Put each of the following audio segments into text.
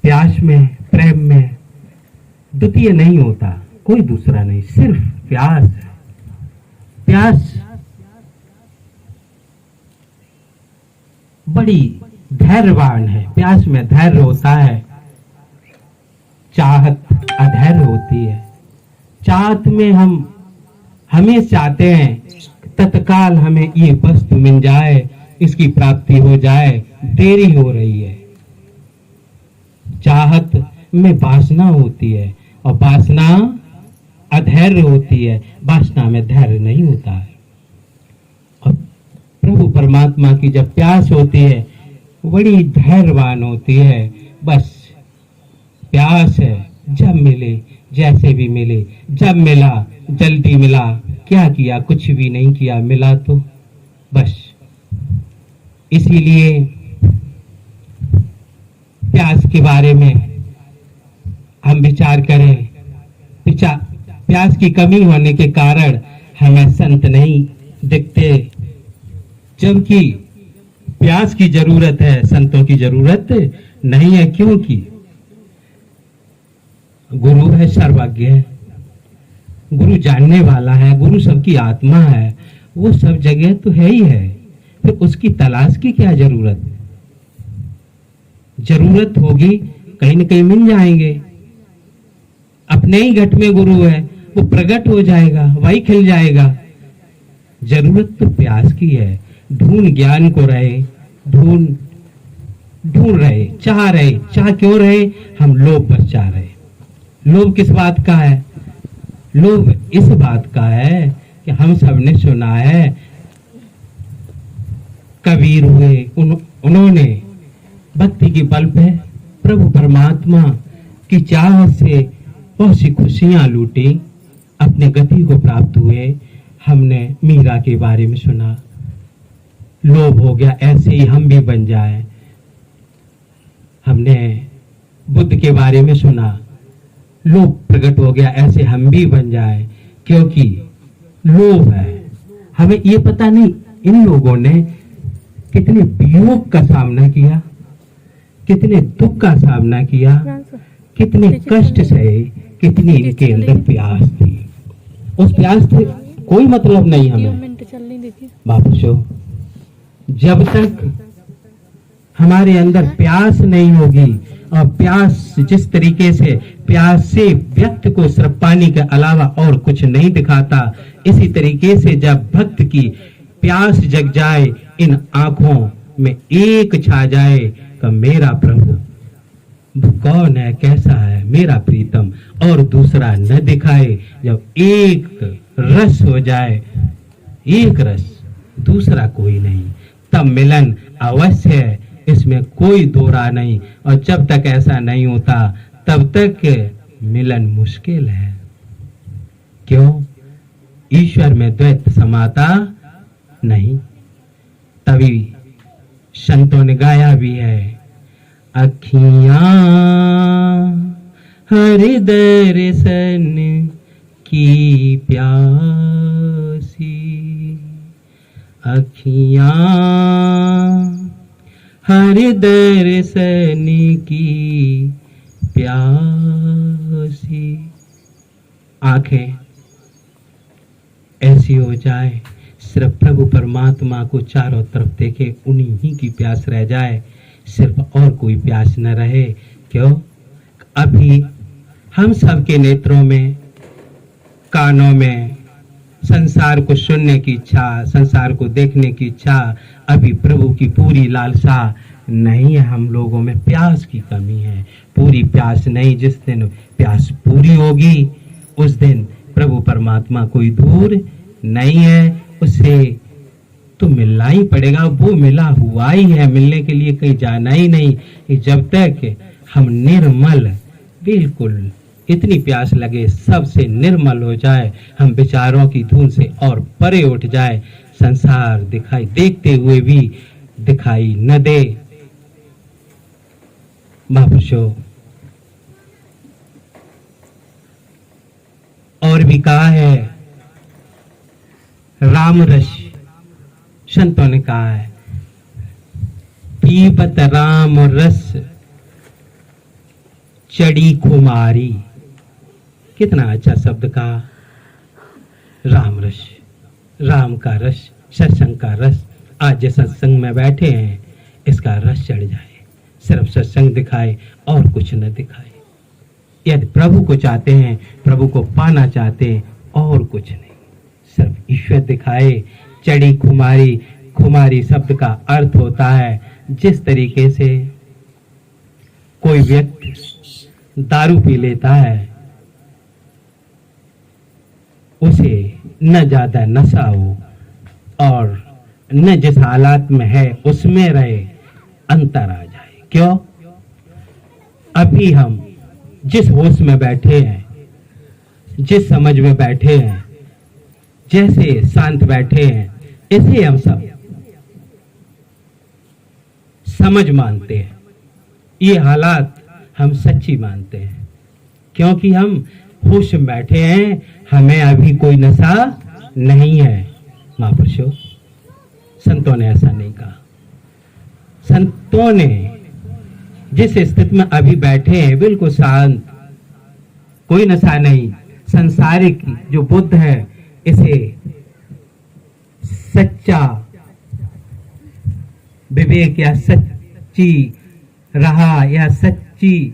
प्यास में, प्रेम में द्वितीय नहीं होता, कोई दूसरा नहीं, सिर्फ प्यास है। प्यास बड़ी धैर्यवान है, प्यास में धैर्य होता है। चाहत अधैर्य होती है। चाहत में हम हमें चाहते हैं तत्काल हमें ये वस्तु मिल जाए, इसकी प्राप्ति हो जाए, देरी हो रही है। चाहत में वासना होती है और वासना अधैर्य होती है, वासना में धैर्य नहीं होता है। और प्रभु परमात्मा की जब प्यास होती है बड़ी धैर्यवान होती है। बस प्यास है, जब मिले, जैसे भी मिले, जब मिला जल्दी मिला, क्या किया, कुछ भी नहीं किया, मिला तो बस। इसीलिए प्यास के बारे में हम विचार करें। प्यास की कमी होने के कारण हमें संत नहीं दिखते, जबकि प्यास की जरूरत है, संतों की जरूरत नहीं है। क्योंकि गुरु है, सर्वज्ञ है, गुरु जानने वाला है, गुरु सबकी आत्मा है, वो सब जगह तो है ही है, फिर उसकी तलाश की क्या जरूरत? जरूरत होगी कहीं न कहीं मिल जाएंगे। अपने ही घट में गुरु है, वो प्रकट हो जाएगा, वही खिल जाएगा। जरूरत तो प्यास की है। ढूंढ ज्ञान को रहे, ढूंढ रहे, चाह क्यों रहे? हम लोभ बस चाह रहे। लोभ किस बात का है? लोभ इस बात का है कि हम सब ने सुना है, कबीर हुए, उन्होंने भक्ति की बल पे प्रभु परमात्मा की चाहत से बहुत सी खुशियां लूटी, अपने गति को प्राप्त हुए। हमने मीरा के बारे में सुना, लोभ हो गया ऐसे ही हम भी बन जाए। हमने बुद्ध के बारे में सुना, लोभ प्रकट हो गया ऐसे हम भी बन जाए, क्योंकि लोभ है। हमें ये पता नहीं इन लोगों ने कितने वियोग का सामना किया, कितने दुख का सामना किया, कितने कष्ट सहे, कितनी इनके अंदर प्यास थी। उस प्यास से कोई मतलब नहीं हमें बाबूशो। जब तक हमारे अंदर प्यास नहीं होगी, और प्यास जिस तरीके से प्यास से व्यक्ति को सिर्फ पानी के अलावा और कुछ नहीं दिखाता, इसी तरीके से जब भक्त की प्यास जग जाए, इन आंखों में एक छा जाए कि मेरा प्रभु वो कौन है, कैसा है, मेरा प्रीतम, और दूसरा न दिखाए। जब एक रस हो जाए, एक रस, दूसरा कोई नहीं, तब मिलन अवश्य है, इसमें कोई दो राह नहीं। और जब तक ऐसा नहीं होता तब तक मिलन मुश्किल है। क्यों? ईश्वर में द्वैत समाता नहीं। तभी संतों ने गाया भी है, अखियां हरि दर्शन की प्यासी, अखियां हरि दर्शन की प्यासी। आंखें ऐसी हो जाए, सिर्फ प्रभु परमात्मा को चारों तरफ देखे, उन्हीं ही की प्यास रह जाए, सिर्फ और कोई प्यास न रहे। क्यों? अभी हम सबके नेत्रों में, कानों में संसार को सुनने की इच्छा, संसार को देखने की इच्छा, अभी प्रभु की पूरी लालसा नहीं है। हम लोगों में प्यास की कमी है, पूरी प्यास नहीं। जिस दिन प्यास पूरी होगी उस दिन प्रभु परमात्मा कोई दूर नहीं है, उससे तो मिलना ही पड़ेगा। वो मिला हुआ ही है, मिलने के लिए कहीं जाना ही नहीं। जब तक हम निर्मल, बिल्कुल इतनी प्यास लगे सबसे निर्मल हो जाए, हम विचारों की धुन से और परे उठ जाए, संसार दिखाई देखते हुए भी दिखाई न दे। महापुरुषों, और भी कहा है, राम रस संतों ने कहा है, पीबत राम रस चढ़ी खुमारी। कितना अच्छा शब्द का, राम रस, राम का रस, सत्संग का रस। आज जिस सत्संग में बैठे हैं इसका रस चढ़ जाए, सिर्फ सत्संग दिखाए और कुछ न दिखाए। यदि प्रभु को चाहते हैं, प्रभु को पाना चाहते हैं, और कुछ नहीं, सिर्फ ईश्वर दिखाए। चढ़ी खुमारी, खुमारी शब्द का अर्थ होता है जिस तरीके से कोई व्यक्ति दारू पी लेता है, उसे न ज्यादा नशा हो और न जिस हालात में है उसमें रहे, अंतर आ जाए। क्यों? अभी हम जिस होश में बैठे हैं, जिस समझ में बैठे हैं, जैसे शांत बैठे हैं, इसे हम सब समझ मानते हैं। ये हालात हम सच्ची मानते हैं क्योंकि हम होश में बैठे हैं, हमें अभी कोई नशा नहीं है। महापुरुषों, संतों ने ऐसा नहीं कहा। संतों ने जिस स्थिति में अभी बैठे हैं, बिल्कुल शांत, कोई नशा नहीं, संसारिक जो बुद्ध है इसे सच्चा विवेक या सच्ची रहा या सच्ची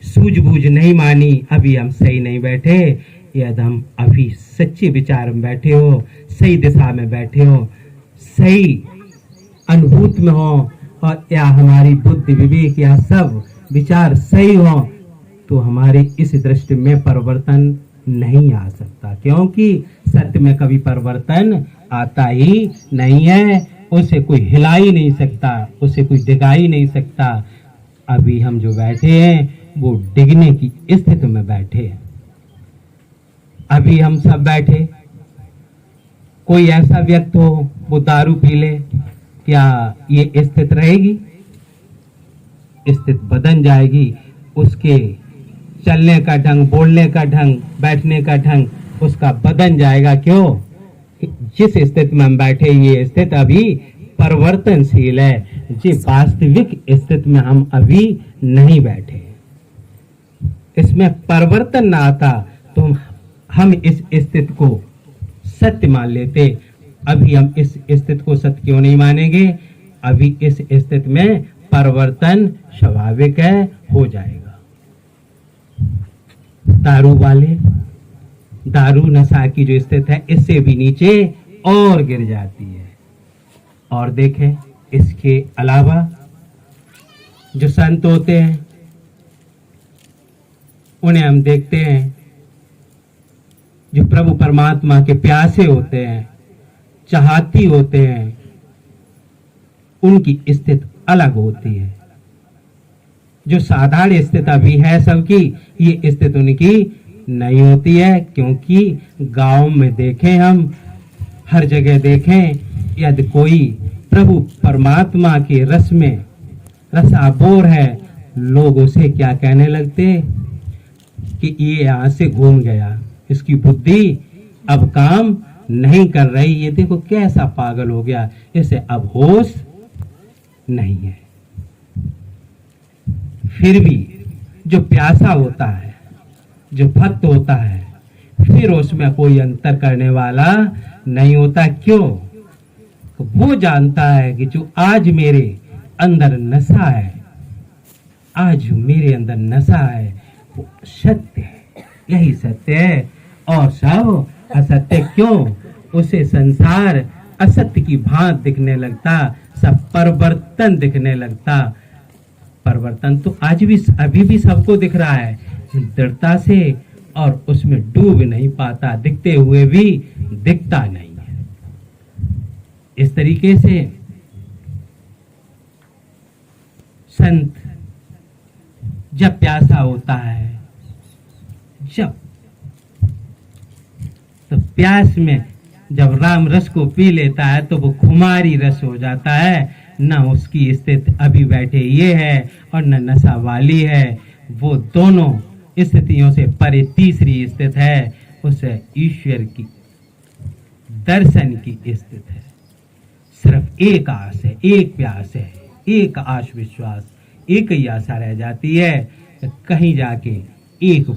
सूझबूझ नहीं मानी, अभी हम सही नहीं बैठे। यदि हम अभी सच्चे विचार में बैठे हो, सही दिशा में बैठे हो, सही अनुभूत में हो, और या हमारी बुद्धि विवेक या सब विचार सही हो, तो हमारे इस दृष्टि में परिवर्तन नहीं आ सकता, क्योंकि सत्य में कभी परिवर्तन आता ही नहीं है। उसे कोई हिला ही नहीं सकता, उसे कोई डिगा ही नहीं सकता। अभी हम जो बैठे हैं वो डिगने की स्थिति में बैठे हैं। अभी हम सब बैठे, कोई ऐसा व्यक्ति हो वो दारू पी ले, क्या ये स्थिति रहेगी? स्थिति बदल जाएगी। उसके चलने का ढंग, बोलने का ढंग, बैठने का ढंग उसका बदल जाएगा। क्यों? जिस स्थिति में हम बैठे, ये स्थिति अभी परिवर्तनशील है। जिस वास्तविक स्थिति में हम अभी नहीं बैठे, इसमें परिवर्तन ना आता तो हम इस स्थिति को सत्य मान लेते। अभी हम इस स्थिति को सत्य क्यों नहीं मानेंगे? अभी इस स्थिति में परिवर्तन स्वाभाविक है, हो जाएगा। दारू वाले, दारू नशा की जो स्थिति है, इससे भी नीचे और गिर जाती है। और देखें, इसके अलावा जो संत होते हैं उन्हें हम देखते हैं, जो प्रभु परमात्मा के प्यासे होते हैं, चाहती होते हैं, उनकी स्थिति अलग होती है। जो साधारण स्थिति अभी है सबकी, ये स्थिति उनकी नहीं होती है। क्योंकि गांव में देखें, हम हर जगह देखें, यदि कोई प्रभु परमात्मा के रस में रसाबोर है, लोग उसे क्या कहने लगते कि ये यहां से घूम गया, इसकी बुद्धि अब काम नहीं कर रही, ये देखो कैसा पागल हो गया, इसे अब होश नहीं है। फिर भी जो प्यासा होता है, जो भक्त होता है, फिर उसमें कोई अंतर करने वाला नहीं होता। क्यों? वो जानता है कि जो आज मेरे अंदर नशा है, आज जो मेरे अंदर नशा है वो सत्य है, यही सत्य है और सब असत्य। क्यों? उसे संसार असत्य की भांति दिखने लगता, सब परिवर्तन दिखने लगता। परिवर्तन तो आज भी, अभी भी सबको दिख रहा है दृढ़ता से, और उसमें डूब नहीं पाता, दिखते हुए भी दिखता नहीं है। इस तरीके से संत जब प्यासा होता है, जब तो प्यास में जब राम रस को पी लेता है तो वो खुमारी रस हो जाता है। न उसकी स्थिति अभी बैठे ये है और न नशा वाली है, वो दोनों स्थितियों से परे तीसरी स्थिति है, उसे ईश्वर की दर्शन की स्थिति है। सिर्फ एक आस है, एक प्यास है, एक आश विश्वास, एक ही आशा रह जाती है। तो कहीं जाके एक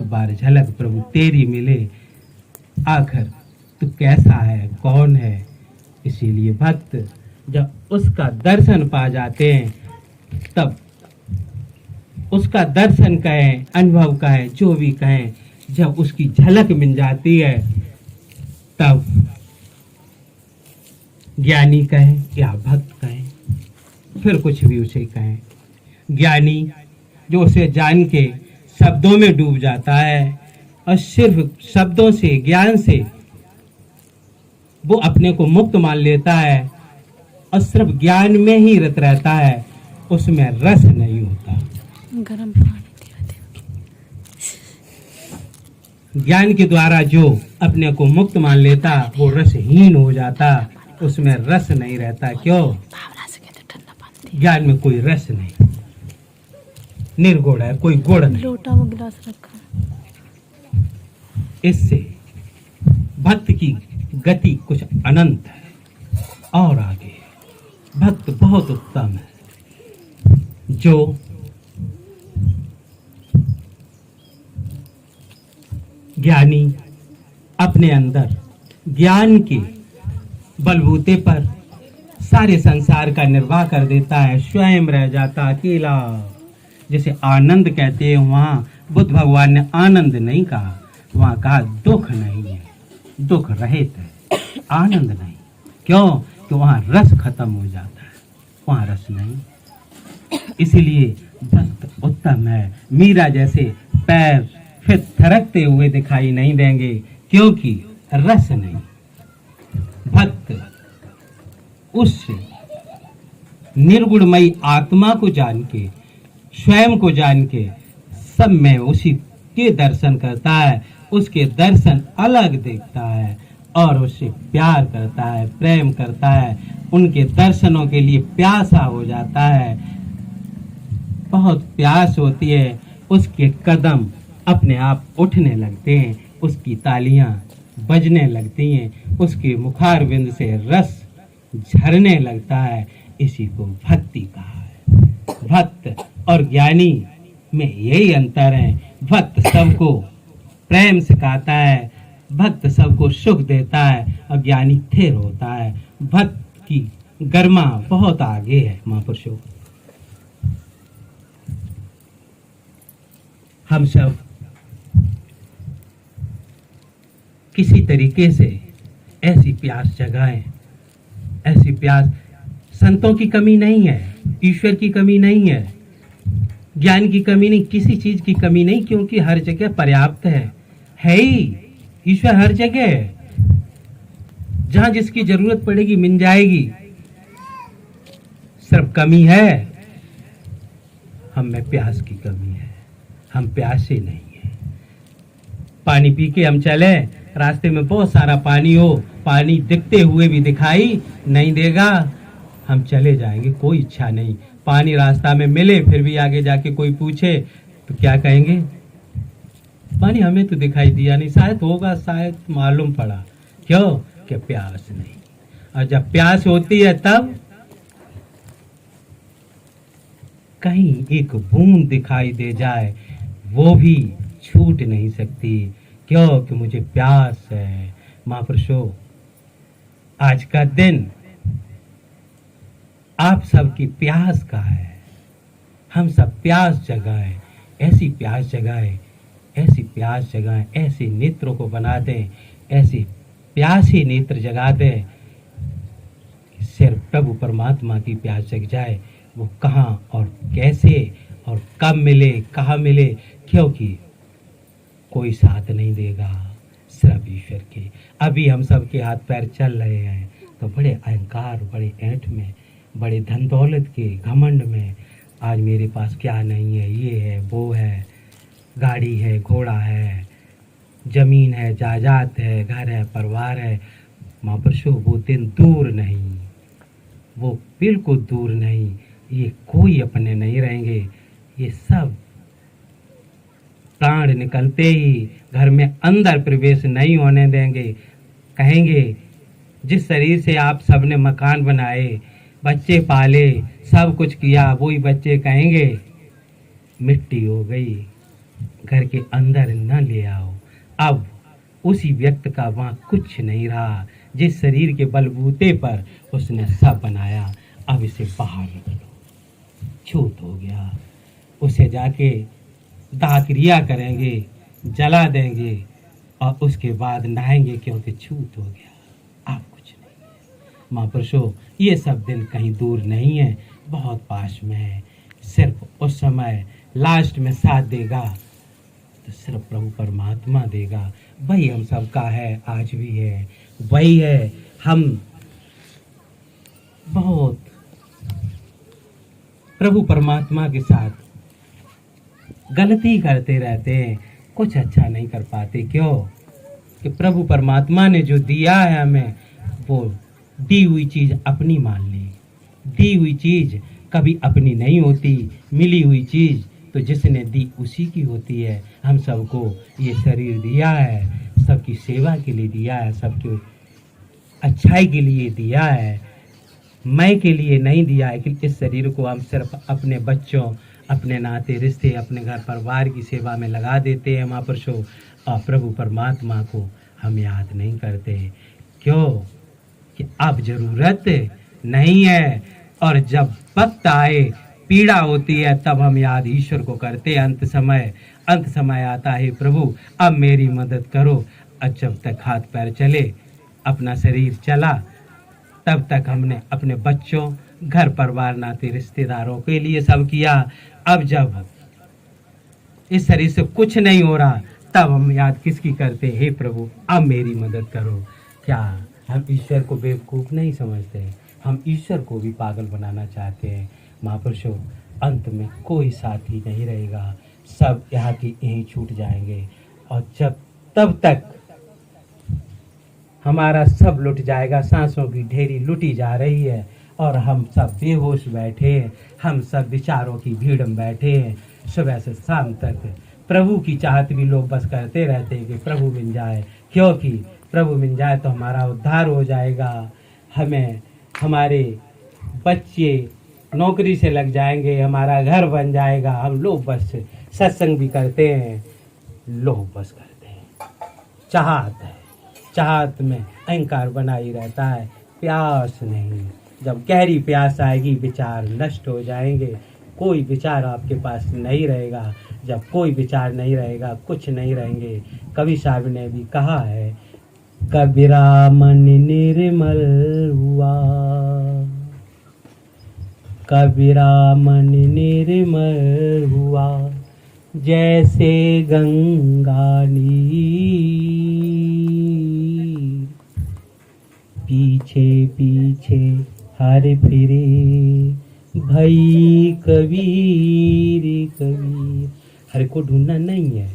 बार झलक प्रभु तेरी मिले। आखिर तू कैसा है, कौन है। इसीलिए भक्त जब उसका दर्शन पा जाते हैं, तब उसका दर्शन कहें, अनुभव कहें, जो भी कहें, जब उसकी झलक मिल जाती है, तब ज्ञानी कहें या भक्त कहें, फिर कुछ भी उसे कहें। ज्ञानी जो उसे जान के शब्दों में डूब जाता है और सिर्फ शब्दों से, ज्ञान से वो अपने को मुक्त मान लेता है और सिर्फ ज्ञान में ही रत रहता है, उसमें रस नहीं होता। गरम पानी ज्ञान के द्वारा जो अपने को मुक्त मान लेता वो रसहीन हो जाता, उसमें रस नहीं रहता। क्यों? ज्ञान में कोई रस नहीं, निर्गुण है, कोई गुण नहीं। लोटा वो गिलास रखा है। इससे भक्त की गति कुछ अनंत है और आगे। भक्त बहुत उत्तम है, जो ज्ञानी अपने अंदर ज्ञान के बलबूते पर सारे संसार का निर्वाह कर देता है, स्वयं रह जाता अकेला। जैसे आनंद कहते हैं, वहां बुद्ध भगवान ने आनंद नहीं कहा, वहां कहा दुख नहीं है, दुख रहित है, आनंद नहीं। क्यों? कि वहां रस खत्म हो जाता है, वहां रस नहीं। इसीलिए भक्त उत्तम है। मीरा जैसे पैर फिर थरकते हुए दिखाई नहीं देंगे, क्योंकि रस नहीं। भक्त उस निर्गुणमयी आत्मा को जान के, स्वयं को जान के, सब में उसी के दर्शन करता है, उसके दर्शन अलग देखता है और उससे प्यार करता है, प्रेम करता है, उनके दर्शनों के लिए प्यासा हो जाता है। बहुत प्यास होती है, उसके कदम अपने आप उठने लगते हैं, उसकी तालियां बजने लगती हैं, उसके मुखारविंद से रस झरने लगता है। इसी को भक्ति कहा है। भक्त और ज्ञानी में यही अंतर है। भक्त सबको प्रेम सिखाता है, भक्त सबको सुख देता है और ज्ञानी थिर होता है। भक्त की गरिमा बहुत आगे है महापुरुषों। हम सब किसी तरीके से ऐसी प्यास जगाएं, ऐसी प्यास। संतों की कमी नहीं है, ईश्वर की कमी नहीं है, ज्ञान की कमी नहीं, किसी चीज की कमी नहीं, क्योंकि हर जगह पर्याप्त है ही। ईश्वर हर जगह है, जहां जिसकी जरूरत पड़ेगी मिल जाएगी। सिर्फ कमी है हम में, प्यास की कमी है। हम प्यासे नहीं है। पानी पी के हम चले, रास्ते में बहुत सारा पानी हो, पानी दिखते हुए भी दिखाई नहीं देगा, हम चले जाएंगे, कोई इच्छा नहीं। पानी रास्ता में मिले फिर भी आगे जाके कोई पूछे तो क्या कहेंगे? पानी हमें तो दिखाई दिया नहीं, शायद होगा, शायद मालूम पड़ा। क्यों? कि प्यास नहीं। और जब प्यास होती है तब कहीं एक बूंद दिखाई दे जाए, वो भी छूट नहीं सकती। क्यों? कि मुझे प्यास है। महापुरुषों, आज का दिन आप सबकी प्यास का है। हम सब प्यास जगाएं, ऐसी प्यास जगाएं, ऐसी प्यास जगाएं, ऐसे नेत्रों को बना दें, ऐसे प्यासी नेत्र जगा दें, सिर्फ प्रभु परमात्मा की प्यास जग जाए। वो कहाँ और कैसे और कब मिले, कहाँ मिले, क्योंकि कोई साथ नहीं देगा, सिर्फ ईश्वर के। अभी हम सब के हाथ पैर चल रहे हैं तो बड़े अहंकार, बड़े ऐंठ में, बड़े धन दौलत के घमंड में, आज मेरे पास क्या नहीं है, ये है, वो है, गाड़ी है, घोड़ा है, जमीन है, जायदाद है, घर है, परिवार है। महापुरुषों, वो दिन दूर नहीं, वो बिल्कुल दूर नहीं। ये कोई अपने नहीं रहेंगे। ये सब प्राण निकलते ही घर में अंदर प्रवेश नहीं होने देंगे। कहेंगे जिस शरीर से आप सबने मकान बनाए, बच्चे पाले, सब कुछ किया, वही बच्चे कहेंगे मिट्टी हो गई, घर के अंदर न ले आओ। अब उसी व्यक्ति का वहाँ कुछ नहीं रहा, जिस शरीर के बलबूते पर उसने सब बनाया, अब इसे बाहर निकलो। छूत हो गया। उसे जाके दाह क्रिया करेंगे, जला देंगे और उसके बाद नहाएंगे, क्योंकि छूत हो गया। अब कुछ नहीं है। महापुरुषों, ये सब दिन कहीं दूर नहीं है, बहुत पास में है। सिर्फ उस समय लास्ट में साथ देगा तो सिर्फ प्रभु परमात्मा देगा। वही हम सबका है, आज भी है, वही है। हम बहुत प्रभु परमात्मा के साथ गलती करते रहते हैं, कुछ अच्छा नहीं कर पाते। क्यों? कि प्रभु परमात्मा ने जो दिया है हमें, वो दी हुई चीज अपनी मान ली। दी हुई चीज कभी अपनी नहीं होती, मिली हुई चीज तो जिसने दी उसी की होती है। हम सबको ये शरीर दिया है, सबकी सेवा के लिए दिया है, सबकी अच्छाई के लिए दिया है, मैं के लिए नहीं दिया है। कि इस शरीर को हम सिर्फ अपने बच्चों, अपने नाते रिश्ते, अपने घर परिवार की सेवा में लगा देते हैं महापुरुषों, और प्रभु परमात्मा को हम याद नहीं करते। क्यों? कि अब जरूरत नहीं है, और जब वक्त आए, पीड़ा होती है, तब हम याद ईश्वर को करते हैं। अंत समय आता है, प्रभु अब मेरी मदद करो। और जब तक हाथ पैर चले, अपना शरीर चला, तब तक हमने अपने बच्चों, घर परिवार, नाते रिश्तेदारों के लिए सब किया। अब जब इस शरीर से कुछ नहीं हो रहा, तब हम याद किसकी करते? हे प्रभु अब मेरी मदद करो। क्या हम ईश्वर को बेवकूफ़ नहीं समझते? हम ईश्वर को भी पागल बनाना चाहते हैं। महापुरुषों, अंत में कोई साथी नहीं रहेगा, सब यहाँ की यहीं छूट जाएंगे। और तब तक हमारा सब लुट जाएगा, सांसों की ढेरी लुटी जा रही है, और हम सब बेहोश बैठे हैं, हम सब विचारों की भीड़ में बैठे हैं। सुबह से शाम तक प्रभु की चाहत भी लोग बस करते रहते हैं कि प्रभु मिल जाए, क्योंकि प्रभु मिल जाए तो हमारा उद्धार हो जाएगा, हमें हमारे बच्चे नौकरी से लग जाएंगे, हमारा घर बन जाएगा। हम लोग बस सत्संग भी करते हैं, लोग बस करते हैं, चाहत है, चाहत में अहंकार बना ही रहता है, प्यास नहीं। जब गहरी प्यास आएगी, विचार नष्ट हो जाएंगे, कोई विचार आपके पास नहीं रहेगा। जब कोई विचार नहीं रहेगा, कुछ नहीं रहेंगे। कवि साहब ने भी कहा है, कबीरा मन निर्मल हुआ, कबीरा मन निर्मल हुआ, जैसे गंगा नीर, पीछे पीछे हर फिरे भई कबीर कबीर। हर को ढूंढना नहीं है,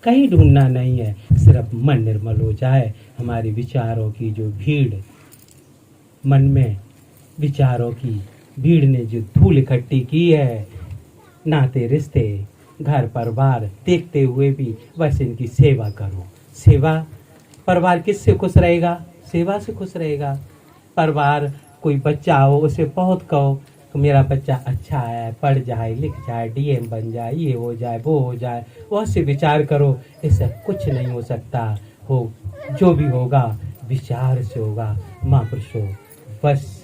कहीं ढूंढना नहीं है, सिर्फ मन निर्मल हो जाए। हमारे विचारों की जो भीड़, मन में विचारों की भीड़ ने जो धूल इकट्ठी की है, नाते रिश्ते, घर परिवार देखते हुए भी बस इनकी सेवा करो। सेवा, परिवार किससे खुश रहेगा? सेवा से खुश रहेगा। परिवार, कोई बच्चा हो, उसे बहुत कहो कि मेरा बच्चा अच्छा है, पढ़ जाए, लिख जाए, डीएम बन जाए, ये हो जाए, वो हो जाए, बहुत से विचार करो। इससे कुछ नहीं हो सकता। हो जो भी होगा विचार से होगा। महापुरुषों, बस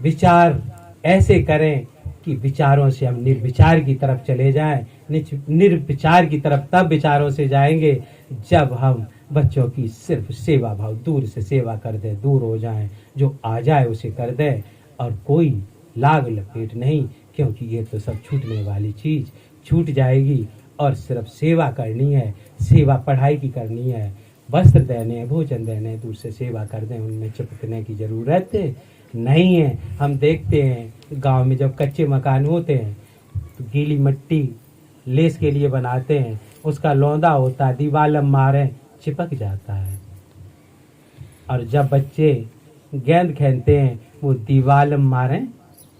विचार ऐसे करें कि विचारों से हम निर्विचार की तरफ चले जाएं। निर्विचार की तरफ तब विचारों से जाएंगे जब हम बच्चों की सिर्फ सेवा भाव, दूर से सेवा कर दें, दूर हो जाएं, जो आ जाए उसे कर दें, और कोई लाग लपेट नहीं, क्योंकि ये तो सब छूटने वाली चीज़ छूट जाएगी। और सिर्फ सेवा करनी है, सेवा पढ़ाई की करनी है, वस्त्र देने, भोजन देने, दूर से सेवा कर दें, उनमें चिपकने की ज़रूरत नहीं है। हम देखते हैं गांव में जब कच्चे मकान होते हैं तो गीली मिट्टी लेस के लिए बनाते हैं, उसका लौंदा होता है, दीवार मारे चिपक जाता है। और जब बच्चे गेंद खेलते हैं, वो दीवार मारे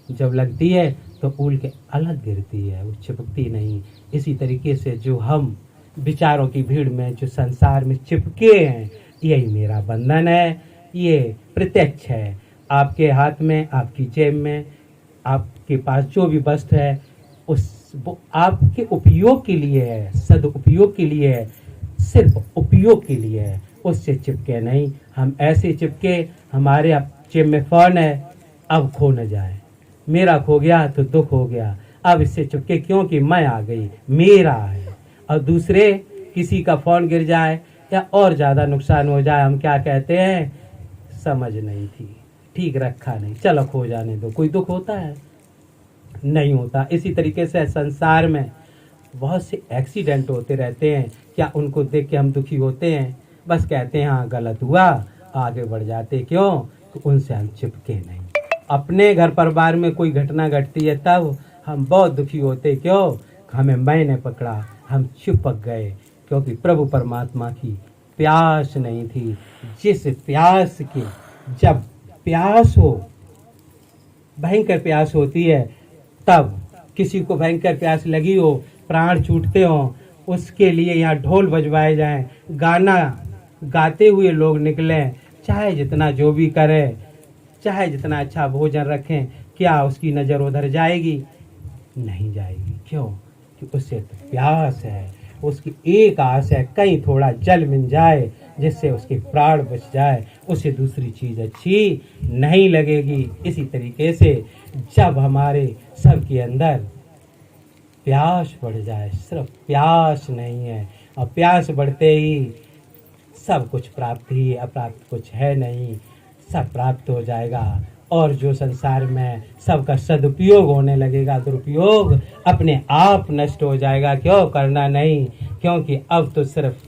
जब लगती है तो उल के अलग गिरती है, वो चिपकती नहीं। इसी तरीके से जो हम विचारों की भीड़ में, जो संसार में चिपके हैं, यही मेरा बंधन है, ये प्रत्यक्ष है। आपके हाथ में, आपकी जेब में, आपके पास जो भी वस्तु है, उस वो आपके उपयोग के लिए है, सदुपयोग के लिए है, सिर्फ उपयोग के लिए है, उससे चिपके नहीं। हम ऐसे चिपके हमारे अब जेब में फोन है, अब खो न जाए, मेरा खो गया तो दुख हो गया, अब इससे चिपके क्योंकि मैं आ गई, मेरा है। और दूसरे किसी का फोन गिर जाए या और ज्यादा नुकसान हो जाए, हम क्या कहते हैं, समझ नहीं थी, ठीक रखा नहीं, चलो खो जाने दो। कोई दुख होता है? नहीं होता। इसी तरीके से संसार में बहुत से एक्सीडेंट होते रहते हैं, क्या उनको देख के हम दुखी होते हैं? बस कहते हैं हाँ गलत हुआ, आगे बढ़ जाते। क्यों? तो उनसे हम चिपके नहीं। अपने घर परिवार में कोई घटना घटती है तब हम बहुत दुखी होते। क्यों? हमें मैंने पकड़ा, हम चिपक गए, क्योंकि प्रभु परमात्मा की प्यास नहीं थी। जिस प्यास की, जब प्यास हो, भयंकर प्यास होती है, तब किसी को भयंकर प्यास लगी हो, प्राण छूटते हो, उसके लिए यहाँ ढोल बजवाए जाएं, गाना गाते हुए लोग निकलें, चाहे जितना जो भी करें, चाहे जितना अच्छा भोजन रखें, क्या उसकी नज़र उधर जाएगी? नहीं जाएगी। क्यों? कि उससे तो प्यास है, उसकी एक आस है कहीं थोड़ा जल मिल जाए जिससे उसके प्राण बच जाए, उसे दूसरी चीज अच्छी नहीं लगेगी। इसी तरीके से जब हमारे सबके अंदर प्यास बढ़ जाए, सिर्फ प्यास नहीं है, और प्यास बढ़ते ही सब कुछ प्राप्त ही है, अप्राप्त कुछ है नहीं, सब प्राप्त हो जाएगा। और जो संसार में सबका सदुपयोग होने लगेगा, दुरुपयोग अपने आप नष्ट हो जाएगा। क्यों? करना नहीं, क्योंकि अब तो सिर्फ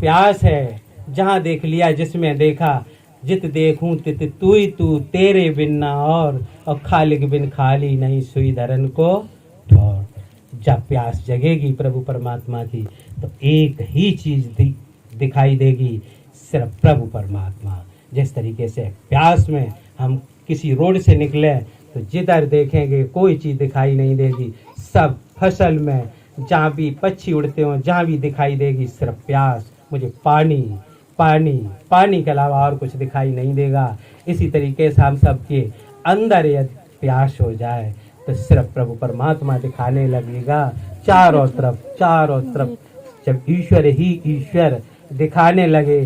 प्यास है। जहाँ देख लिया, जिसमें देखा, जित देखूं तित तू ही तू, तेरे बिन ना और खालिक बिन खाली नहीं, सुई धरन को ठौर। जब प्यास जगेगी प्रभु परमात्मा की, तो एक ही चीज दिखाई देगी, सिर्फ प्रभु परमात्मा। जिस तरीके से प्यास में हम किसी रोड से निकले तो जिधर देखेंगे कोई चीज दिखाई नहीं देगी, सब फसल में जहाँ भी पक्षी उड़ते हो, जहाँ भी दिखाई देगी सिर्फ प्यास, मुझे पानी पानी पानी के अलावा और कुछ दिखाई नहीं देगा। इसी तरीके से हम सबके अंदर यदि प्यास हो जाए तो सिर्फ प्रभु परमात्मा दिखाने लगेगा चारों तरफ। जब ईश्वर ही ईश्वर दिखाने लगे,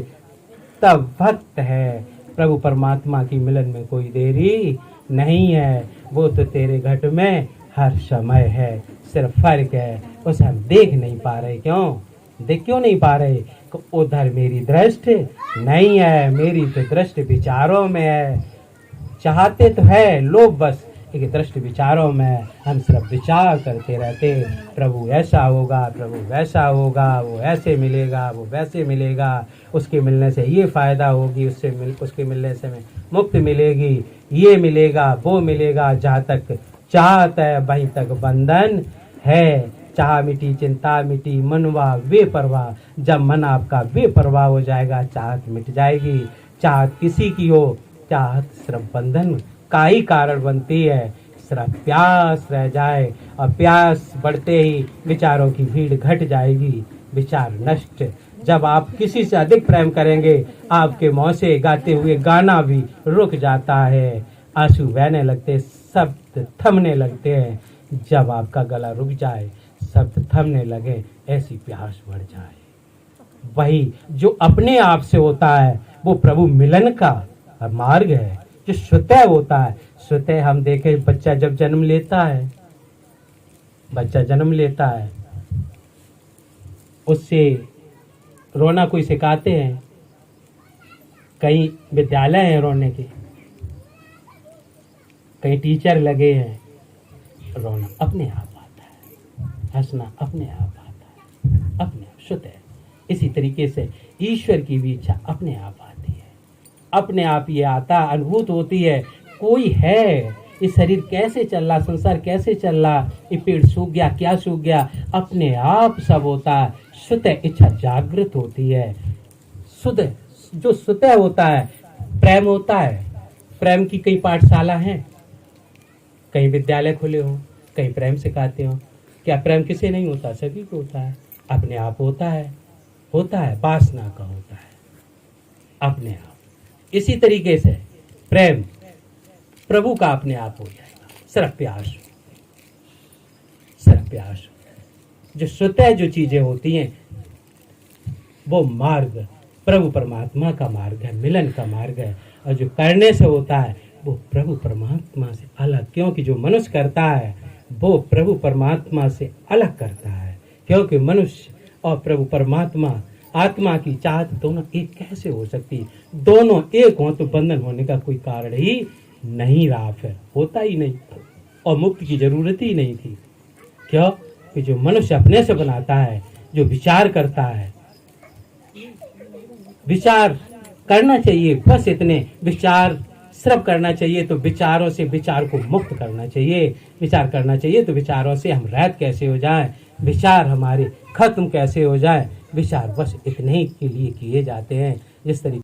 तब भक्त है। प्रभु परमात्मा की मिलन में कोई देरी नहीं है, वो तो तेरे घट में हर समय है, सिर्फ फर्क है उसे हम देख नहीं पा रहे। क्यों नहीं पा रहे? उधर मेरी दृष्टि नहीं है, मेरी तो दृष्टि विचारों में है। चाहते तो है लोग, बस एक दृष्टि विचारों में हम सिर्फ विचार करते रहते, प्रभु ऐसा होगा, प्रभु वैसा होगा, वो ऐसे मिलेगा, वो वैसे मिलेगा, उसके मिलने से ये फायदा होगी, उसके मिलने से मुक्ति मिलेगी, ये मिलेगा, वो मिलेगा। जहाँ तक चाहत है वहीं तक बंधन है। चाह मिटी चिंता मिटी मनवा बेपरवाह, जब मन आपका बेपरवाह हो जाएगा, चाहत मिट जाएगी। चाहत किसी की हो, चाहत सिर्फ बंधन का ही कारण बनती है। सिर्फ प्यास रह जाए, और प्यास बढ़ते ही विचारों की भीड़ घट जाएगी, विचार नष्ट। जब आप किसी से अधिक प्रेम करेंगे, आपके मुंह से गाते हुए गाना भी रुक जाता है, आंसू बहने लगते, शब्द थमने लगते हैं। जब आपका गला रुक जाए, शब्द थमने लगे, ऐसी प्यास बढ़ जाए, वही जो अपने आप से होता है, वो प्रभु मिलन का मार्ग है। जो स्वतः होता है, स्वतः हम देखें, बच्चा जब जन्म लेता है, उससे रोना कोई सिखाते हैं? कई विद्यालय हैं रोने के, कई टीचर लगे हैं। रोना अपने आप आता है, हंसना अपने आप आता है, अपने आप स्वतः। इसी तरीके से ईश्वर की भी इच्छा अपने आप आती है, अपने आप ये आता, अनुभूत होती है। कोई है, ये शरीर कैसे चल रहा, संसार कैसे चल रहा, ये पेड़ सूख गया, क्या सूख गया, अपने आप सब होता है। स्वतः इच्छा जागृत होती है। स्वतः जो स्वतः होता है, प्रेम होता है। प्रेम की कई पाठशाला हैं, कई विद्यालय खुले हो, कई प्रेम सिखाते हो। क्या प्रेम किसे नहीं होता? सभी को होता है, अपने आप होता है, वासना का होता है, अपने आप। इसी तरीके से प्रेम प्रभु का अपने आप हो जाएगा, सिर्फ प्यास, सिर्फ अभ्यास होता है। जो स्वतः जो चीजें होती हैं वो मार्ग प्रभु परमात्मा का मार्ग है, मिलन का मार्ग है। और जो करने से होता है वो प्रभु परमात्मा से अलग, क्योंकि जो मनुष्य करता है वो प्रभु परमात्मा से अलग करता है। क्योंकि मनुष्य और प्रभु परमात्मा आत्मा की चाहत दोनों एक कैसे हो सकती है? दोनों एक हो तो बंधन होने का कोई कारण ही नहीं रहा, फिर होता ही नहीं और मुक्ति की जरूरत ही नहीं थी। क्यों? कि जो मनुष्य अपने से बनाता है, जो विचार करता है, विचार करना चाहिए, बस इतने विचार सिर्फ करना चाहिए। तो विचारों से विचार को मुक्त करना चाहिए, विचार करना चाहिए। तो विचारों से हम रहित कैसे हो जाएं, विचार हमारे खत्म कैसे हो जाए, विचार बस इतने ही के लिए किए जाते हैं जिस तरीके